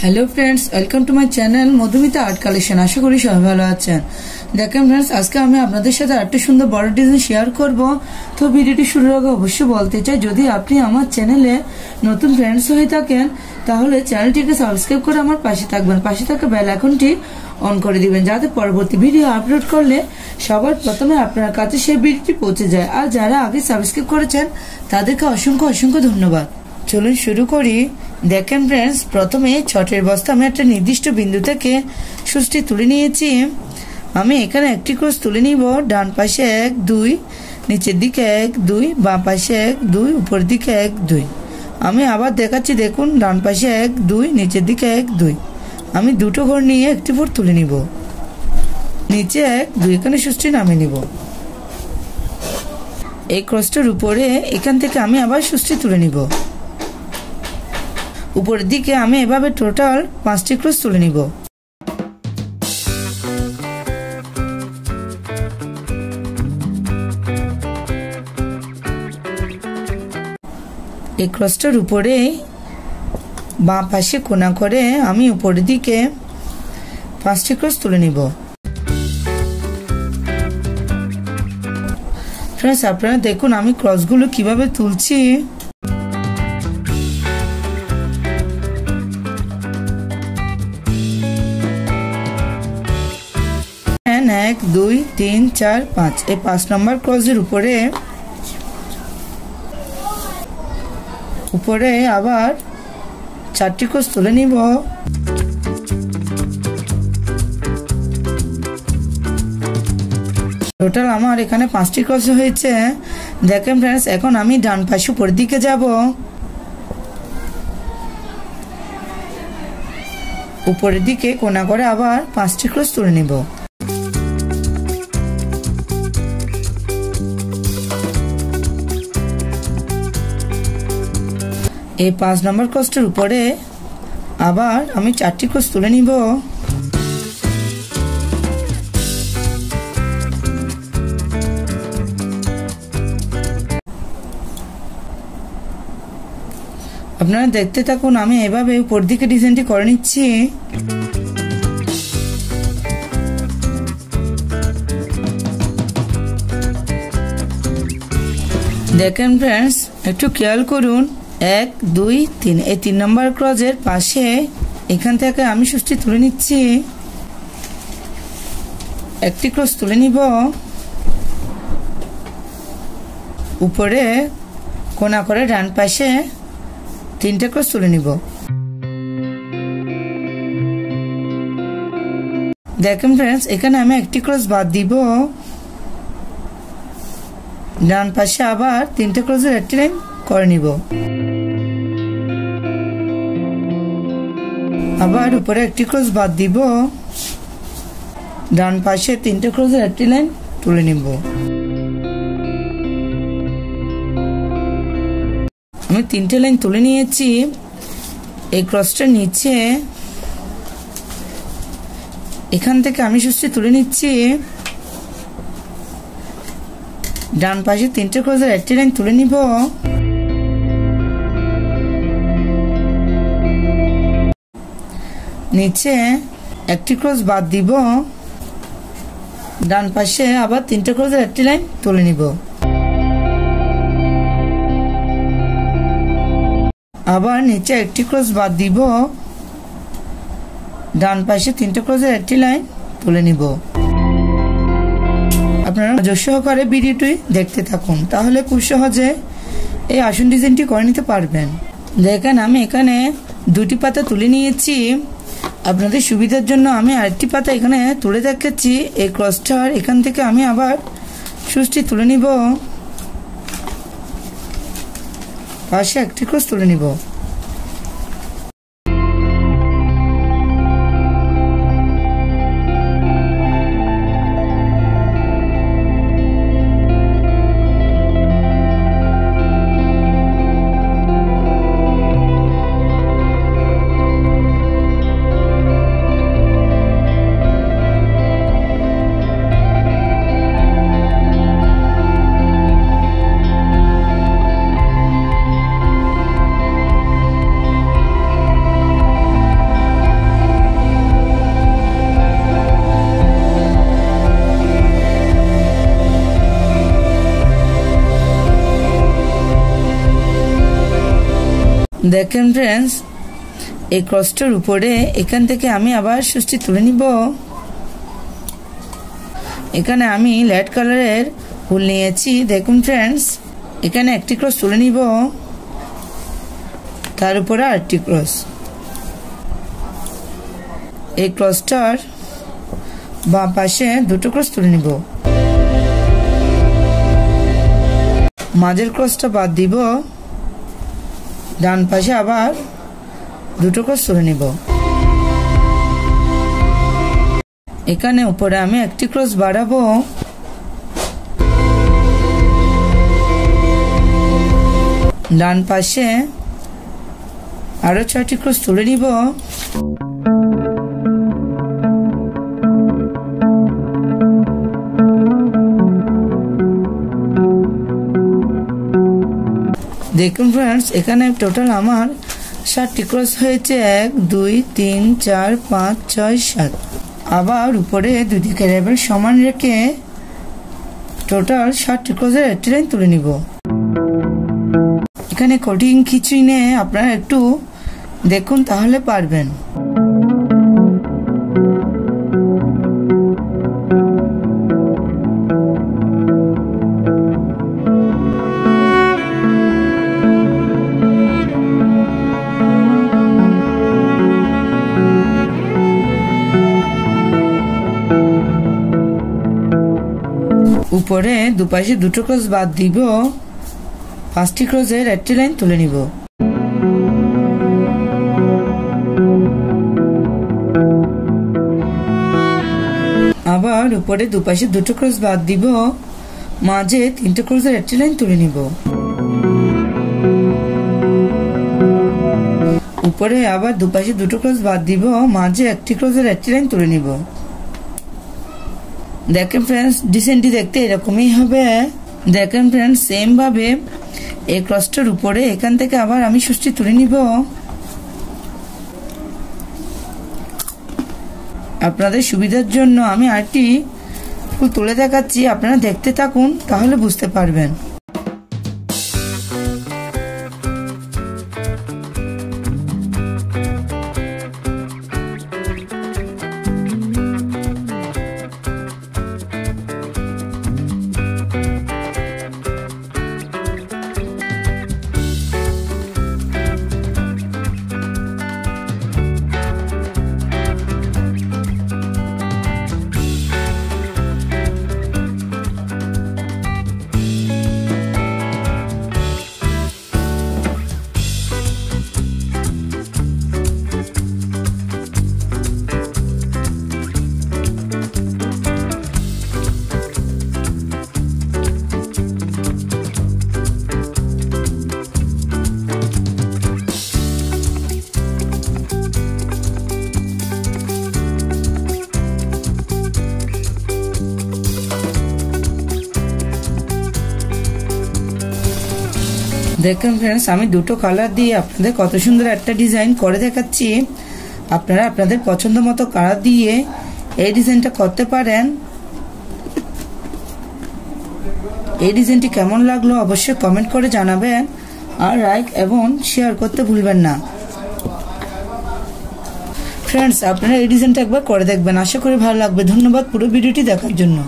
Hello friends welcome to my channel Madhumita art collection. आशा करी सबाई भालो आছেন। দেখেন फ्रेंड्स আজকে আমি আপনাদের সাথে একটা সুন্দর বড় ডিজাইন শেয়ার করব। তো ভিডিওটি শুরুর আগে অবশ্যই বলতে চাই যদি আপনি আমার চ্যানেলে নতুন ফ্রেন্ডস হয়ে থাকেন তাহলে চ্যানেলটিকে সাবস্ক্রাইব করে আমার পাশে থাকবেন, পাশে থাকা বেল আইকনটি অন করে দিবেন যাতে পরবর্তী ভিডিও আপলোড করলে সবার প্রথমে আপনার কাছে সেই ভিডিওটি পৌঁছে যায়। আর যারা আগে সাবস্ক্রাইব করেছেন তাদেরকে অসংখ্য অসংখ্য ধন্যবাদ। চলুন শুরু করি। দেখেন फ्रेंड्स প্রথমে ছটের বস্তা আমি একটা নির্দিষ্ট বিন্দু থেকে সুষ্টি তুলে নিয়েছি। আমি এখানে একটি ক্রস তুলে নিব। ডান পাশে 1 2, নিচের দিকে 1 2, বাম পাশে 1 2, উপর দিকে 1 2। আমি আবার দেখাচ্ছি, দেখুন ডান পাশে 1 2, নিচের দিকে 1 2। আমি দুটো ঘর নিয়ে একটি ঘর তুলে নিব, নিচে 1 2 এখানে সুষ্টি নামিয়ে নিব। এই ক্রসটার উপরে এখান থেকে আমি আবার সুষ্টি তুলে নিব। উপরের দিকে আমি এভাবে টোটাল 5টি ক্রস তুলে নিব। এই ক্রসটার উপরে বাম পাশে কোণা করে আমি উপরের দিকে 5টি ক্রস তুলে নিব। फ्रेंड्स আপনারা দেখুন আমি ক্রসগুলো কিভাবে তুলছি। 1 2 3 4 5 এই 5 নম্বর ক্রসের উপরে আবার 4টি ক্রস তুলে নিব। টোটাল আমার এখানে 5টি ক্রস হয়েছে। দেখেন फ्रेंड्स এখন আমি ডান পাশে উপরের দিকে যাব। উপরের দিকে কোণা করে আবার 5টি ক্রস তুলে নিব। এই 5 নম্বর ক্রসটার উপরে আবার আমি 4টি ক্রস তুলে নিব। আপনারা দেখতে থাকুন, আমি এভাবে উপর দিকে ডিজাইনটি করে নিচ্ছি। দেখেন फ्रेंड्स একটু খেয়াল করুন, 1 2 3 এই 3 নম্বর ক্রসের পাশে এখান থেকে আমি সুষ্টি তুলে নিচ্ছি। একটি ক্রস তুলে নিব। উপরে কোণা করে ডান পাশে 3টে ক্রস তুলে নিব। দেখেন फ्रेंड्स এখানে আমি একটি ক্রস বাদ দিব। ডান পাশে আবার 3টে ক্রসের একটি লাইন করে নিব। আবার উপরে একটি ক্রস বাদ দিব। ডান পাশে 3টে ক্রসের একটি লাইন তুলে নিব। আমি 3টে লাইন তুলে নিয়েছি। এই ক্রসটা নিচে এখান থেকে আমি সুষ্টি তুলে নিচ্ছি। ডান পাশে 3টে ক্রসের একটি লাইন তুলে নিব। নিচে একটি ক্রস বাদ দিব। ডান পাশে আবার 3টে ক্রসের একটি লাইন তুলে নিব। আবার নিচে একটি ক্রস বাদ দিব। ডান পাশে 3টে ক্রসের একটি লাইন তুলে নিব। আপনারা ধৈর্য সহকারে ভিডিওটি দেখতে থাকুন, তাহলে খুব সহজে এই আসন ডিজাইনটি করে নিতে পারবেন। দেখেন আমি এখানে 2টি পাতা তুলে নিয়েছি। আপনাদের সুবিধার জন্য আমি আরেকটি পাতা এখানে তুলে দেখাচ্ছি। এই ক্রসটার এখান থেকে আমি আবার সুষ্টি তুলে নিব। পাশে একটি ক্রস তুলে নিব। দেখেন ফ্রেন্ডস, এই ক্রসটার উপরে এখান থেকে আমি আবার সুচি তুলে নিব। এখানে আমি লাইট কালারের উল নিয়েছি। দেখুন ফ্রেন্ডস, এখানে একটি ক্রস তুলে নিব, তার উপরে আরেকটি ক্রস। এই ক্রসটার বাম পাশে দুটো ক্রস তুলে নিব। মাঝের ক্রসটা বাদ দিব, ডান পাশে আবার দুটো ক্রস তুলে নিব। এখানে উপরে আমি একটি ক্রস বাড়াবো। ডান পাশে আরো 6টি ক্রস তুলে নিব। দেখুন ফ্রেন্ডস, এখানে টোটাল আমার 7টি ক্রস হয়েছে। 1 2 3 4 5 6 7। আবার উপরে দুদিকে লেবেল সমান রেখে টোটাল 7টি ক্রসের একটি লাইন তুলে নিব। এখানে কটিং কিছুই নেই, আপনারা একটু দেখুন তাহলে পারবেন। উপরে দুপাশে দুটো ক্রস বাদ দিব, 5টি ক্রসের একটি লাইন তুলে নিব। আবার উপরে দুপাশে দুটো ক্রস বাদ দিব, মাঝে 3টে ক্রসের একটি লাইন তুলে নিব। উপরে আবার দুপাশে দুটো ক্রস বাদ দিব, মাঝে একটি ক্রসের একটি লাইন তুলে নিব। দেখেন ফ্রেন্ডস, ডিজাইনটি দেখতে এরকমই হবে। দেখেন ফ্রেন্ডস, সেম ভাবে এই ক্রসটার উপরে এখান থেকে আবার আমি সুচি তুলে নিব। আপনাদের সুবিধার জন্য আমি আরেকটি ফুল তুলে দেখাচ্ছি, আপনারা দেখতে থাকুন তাহলে বুঝতে পারবেন। দেখুন ফ্রেন্ডস, আমি দুটো কালার দিয়ে আপনাদের কত সুন্দর একটা ডিজাইন করে দেখাচ্ছি। আপনারা আপনাদের পছন্দ মতো কালার দিয়ে এই ডিজাইনটা করতে পারেন। এই ডিজাইনটি কেমন লাগলো অবশ্যই কমেন্ট করে জানাবেন, আর লাইক এবং শেয়ার করতে ভুলবেন না। ফ্রেন্ডস, আপনারা এই ডিজাইনটা একবার করে দেখবেন, আশা করি ভালো লাগবে। ধন্যবাদ পুরো ভিডিওটি দেখার জন্য।